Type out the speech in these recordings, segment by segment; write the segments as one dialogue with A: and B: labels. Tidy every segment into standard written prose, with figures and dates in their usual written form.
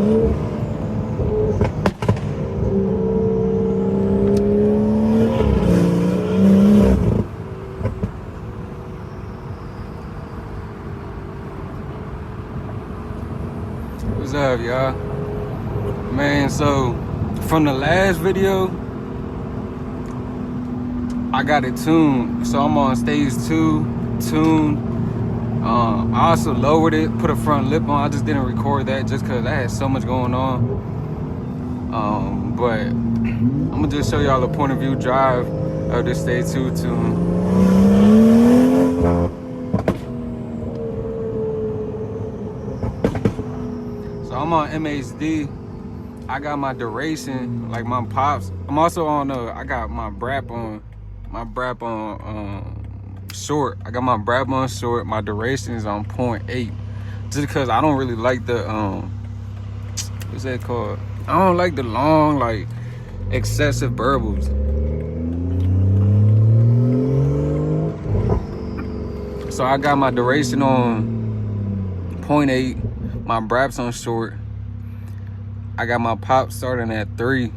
A: What's up, y'all? Man, so from the last video, I got it tuned. So I'm on stage 2, tuned. I also lowered it, put a front lip on. I just didn't record that just because I had so much going on. But I'm gonna just show y'all a point of view drive of this stage 2 tune. So I'm on MHD. I got my duration, like my pops. I'm also on I got my brap on short. I got my brap on short. My duration is on 0.8. Just because I don't really like the what's that called? I don't like the long, like excessive burbles. So I got my duration on 0.8, my braps on short. I got my pop starting at 3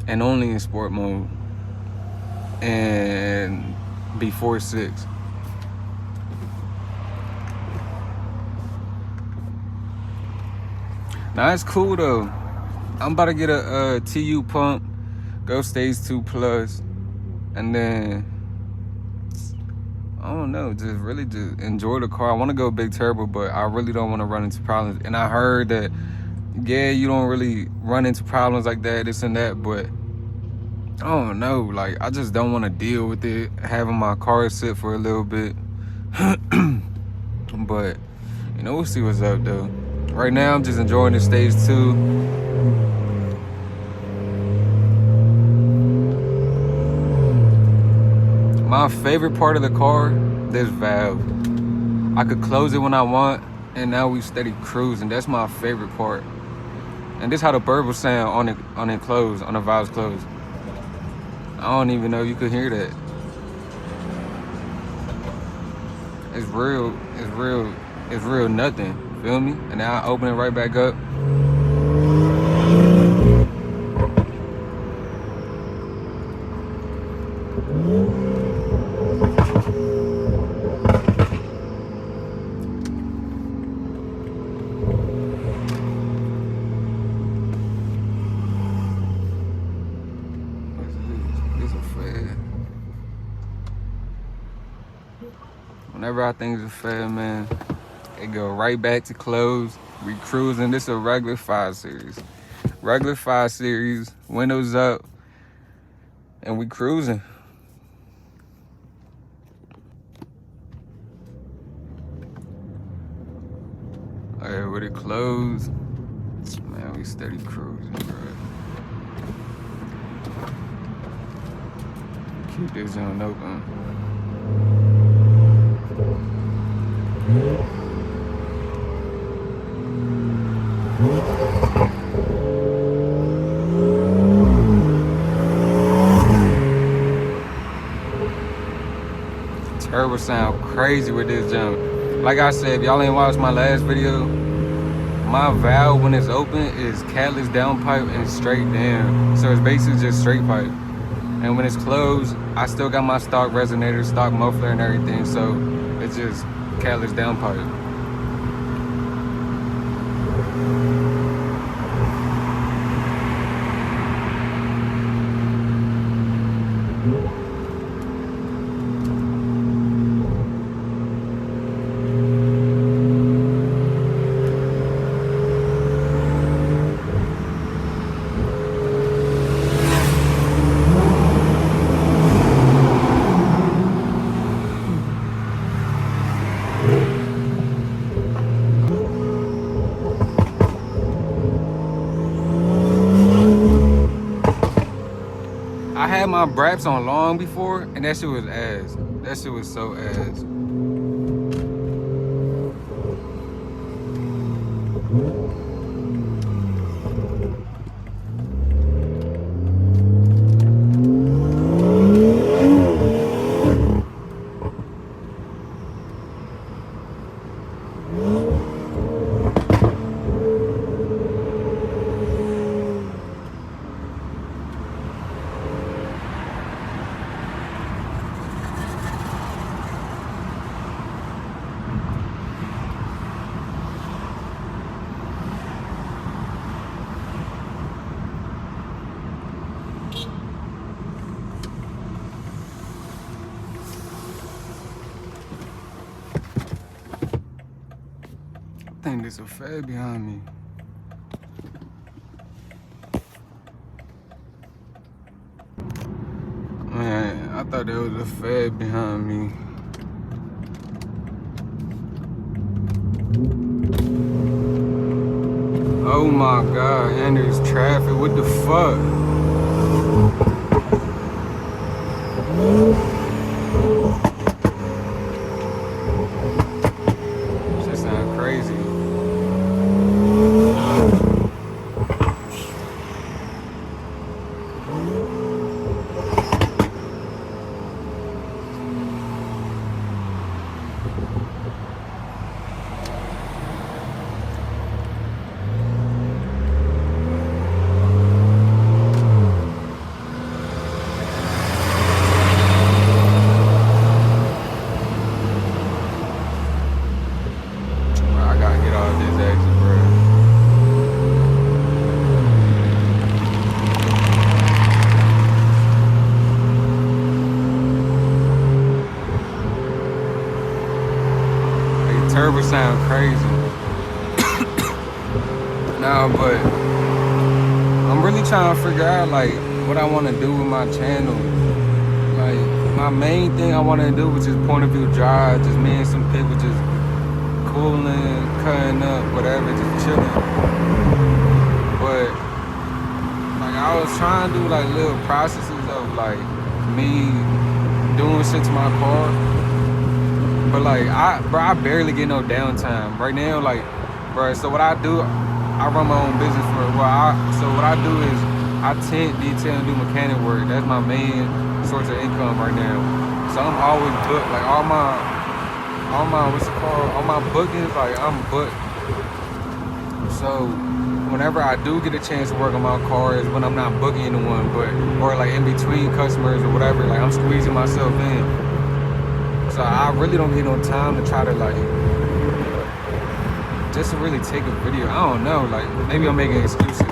A: and only in sport mode, and B56. Now it's cool though. I'm about to get a TU pump, go stage 2 plus, and then I don't know, just really just enjoy the car. I want to go big turbo, but I really don't want to run into problems. And I heard that, yeah, you don't really run into problems like that, this and that, but I don't know, like I just don't want to deal with it, having my car sit for a little bit. But you know, we'll see what's up though. Right now I'm just enjoying the stage 2. My favorite part of the car, this valve. I could close it when I want, and now we steady cruising. That's my favorite part. And this how the burble sound on it closed, on the valves closed. I don't even know if you could hear that. It's real nothing, feel me? And now I open it right back up. Whenever I think it's a fad, man, it go right back to close. We cruising. This is a regular 5 series. Regular 5 series, windows up, and we cruising. Alright, with it closed, man, we steady cruising, bro. Keep this joint open. Turbo sound crazy with this jump. Like I said, if y'all ain't watched my last video, my valve when it's open is catless downpipe and straight down. So it's basically just straight pipe. And when it's closed, I still got my stock resonator, stock muffler and everything. So it's just catless downpipe. I had my braps on long before, and that shit was ass. That shit was so ass. it's a fed behind me. Man, I thought there was a fed behind me. Oh my God, and there's traffic. What the fuck? Shit sound crazy. I gotta get off this exit, bro. Hey, turbo sound crazy. Nah, but I'm really trying to figure out like what I want to do with my channel. Like my main thing I want to do is just point of view drive, just me and some people just cooling, cutting up, whatever, just chilling. But like I was trying to do like little processes of like me doing shit to my car. But like I barely get no downtime right now. Like, bro, so what I do, I run my own business for so what I do is I tint, detail, and do mechanic work. That's my main source of income right now. So I'm always booked. Like all my what's it called? All my bookings, like I'm booked. So whenever I do get a chance to work on my car is when I'm not booking anyone, or like in between customers or whatever. Like I'm squeezing myself in. So I really don't get no time to try to like just to really take a video. I don't know, like maybe I'm making excuses.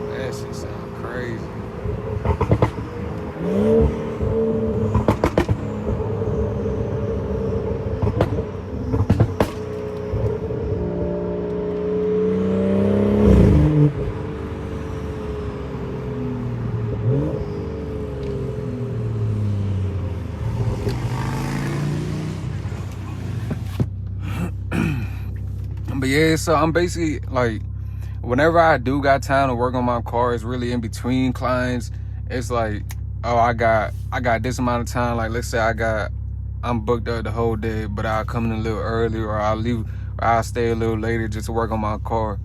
A: That shit sound crazy. But yeah, so I'm basically like, whenever I do got time to work on my car, it's really in between clients. It's like, oh, I got this amount of time. Like, let's say I'm booked up the whole day, but I'll come in a little early, or I'll leave, or I'll stay a little later just to work on my car.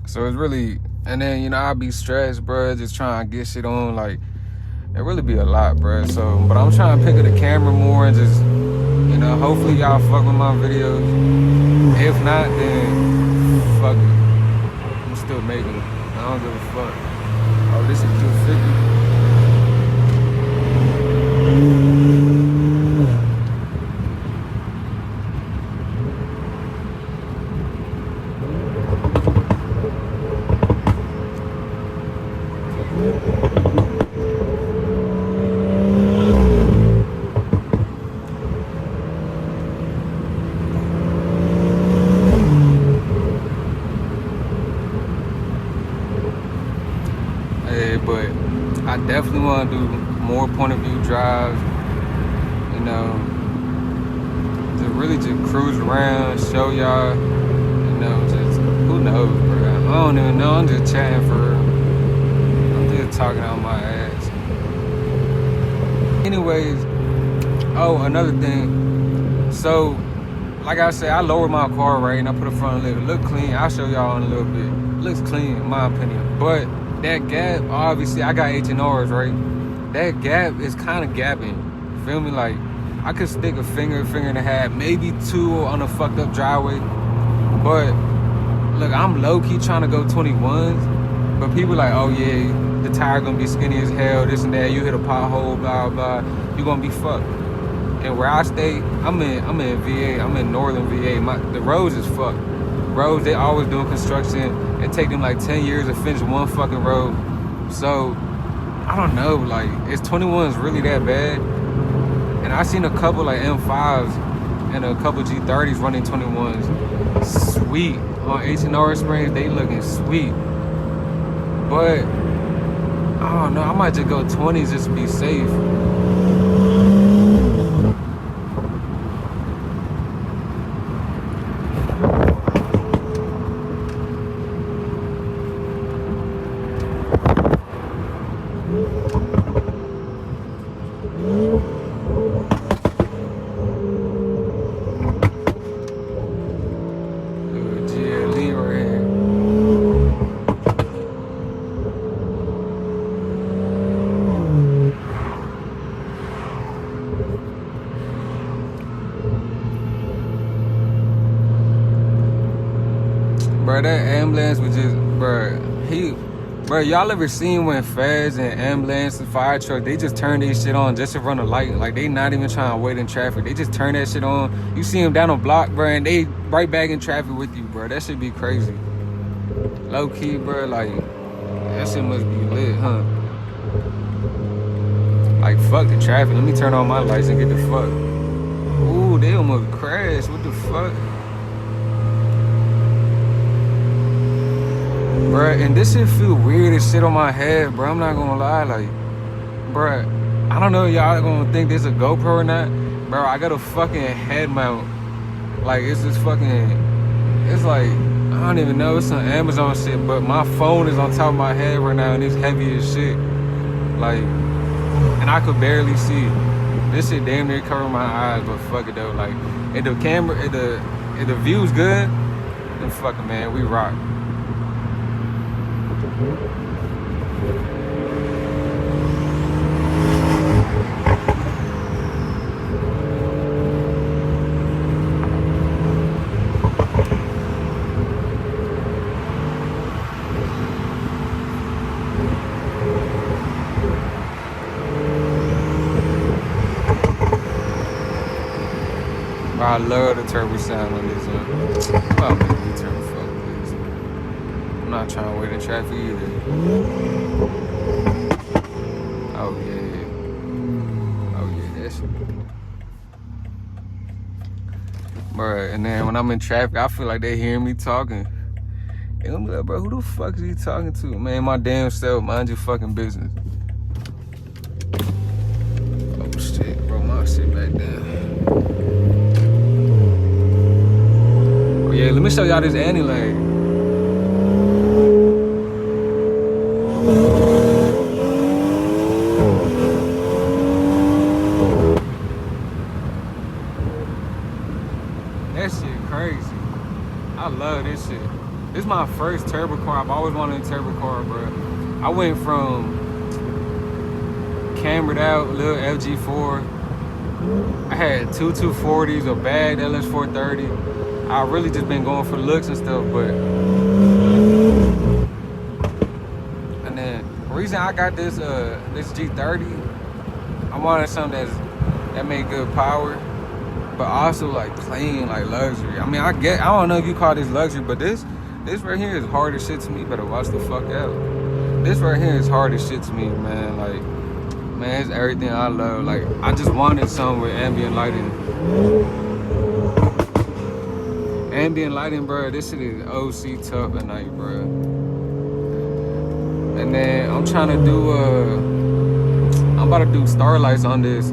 A: So it's really, and then, you know, I'll be stressed, bro, just trying to get shit on. Like, it really be a lot, bro. So, but I'm trying to pick up the camera more and just, you know, hopefully y'all fuck with my videos. If not, then fuck it. I'm still making it. I don't give a fuck. Oh, this is 250. But I definitely want to do more point of view drives, you know, to really just cruise around, show y'all, you know, just, who knows, bro. I don't even know, I'm just chatting for real. I'm just talking out my ass. Anyways, oh, another thing. So, like I said, I lowered my car, right, and I put a front lid. It look clean. I'll show y'all in a little bit. It looks clean, in my opinion. But that gap, obviously, I got H&Rs, right? That gap is kind of gapping. Feel me? Like, I could stick a finger and a half, maybe 2 on a fucked up driveway. But look, I'm low-key trying to go 21s. But people like, oh yeah, the tire gonna be skinny as hell, this and that. You hit a pothole, blah blah. You gonna be fucked. And where I stay, I'm in VA. I'm in northern VA. The roads is fucked. Roads, they always doing construction. It take them like 10 years to finish one fucking road. So I don't know, like, is 21s really that bad? And I seen a couple like M5s and a couple G30s running 21s. Sweet. On 18R Springs, they looking sweet. But I don't know, I might just go 20s just to be safe. Bro, that ambulance was just, bro, y'all ever seen when feds and ambulance and fire truck, they just turn their shit on just to run a light? Like, they not even trying to wait in traffic. They just turn that shit on. You see them down a block, bro, and they right back in traffic with you, bro. That should be crazy. Low key, bro, like, that shit must be lit, huh? Like, fuck the traffic. Let me turn on my lights and get the fuck. Ooh, they almost crashed. What the fuck? Bruh, and this shit feel weird as shit on my head, bro. I'm not gonna lie, like, bruh, I don't know if y'all gonna think this a GoPro or not. Bro, I got a fucking head mount. Like, it's this fucking, it's like, I don't even know, it's some Amazon shit, but my phone is on top of my head right now and it's heavy as shit. Like, and I could barely see. This shit damn near covering my eyes, but fuck it though. Like, if the camera, if the view's good, then fuck it, man, we rock. I love the turbo sound on this one. Oh, man, you turn the fuck, please. I'm not trying to wait in traffic either. Oh yeah. Oh yeah, that's it. Bruh, and then when I'm in traffic, I feel like they hearing me talking. And I'm like, bro, who the fuck is he talking to? Man, my damn self, mind your fucking business. Oh shit, bro, my shit back down. Yeah, let me show y'all this anti-lane. That shit crazy. I love this shit. This is my first turbo car. I've always wanted a turbo car, bro. I went from cambered out, little FG4. I had two 240s, a bad LS430. I really just been going for looks and stuff, but and then the reason I got this this G30, I wanted something that made good power, but also like clean, like luxury. I mean, I don't know if you call this luxury, but this right here is hard as shit to me. You better watch the fuck out. This right here is hard as shit to me, man. Like, man, it's everything I love. Like, I just wanted something with ambient lighting. Ambient lighting, bro, this shit is OC tough at night, bro. And then I'm trying to do, I'm about to do starlights on this.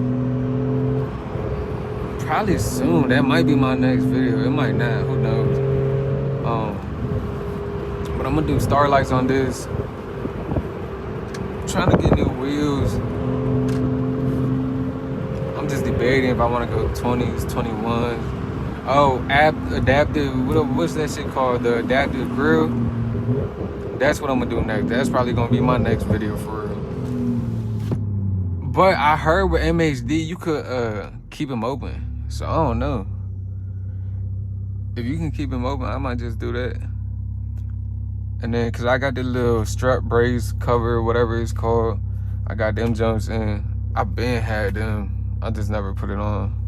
A: Probably soon. That might be my next video. It might not, who knows. But I'm gonna do starlights on this. I'm trying to get new wheels. I'm just debating if I wanna go 20s, 21s. Oh, adaptive, what's that shit called? The adaptive grill. That's what I'm gonna do next. That's probably gonna be my next video for real. But I heard with MHD, you could keep them open. So I don't know. If you can keep them open, I might just do that. And then, cause I got the little strap brace cover, whatever it's called. I got them jumps in. I been had them. I just never put it on.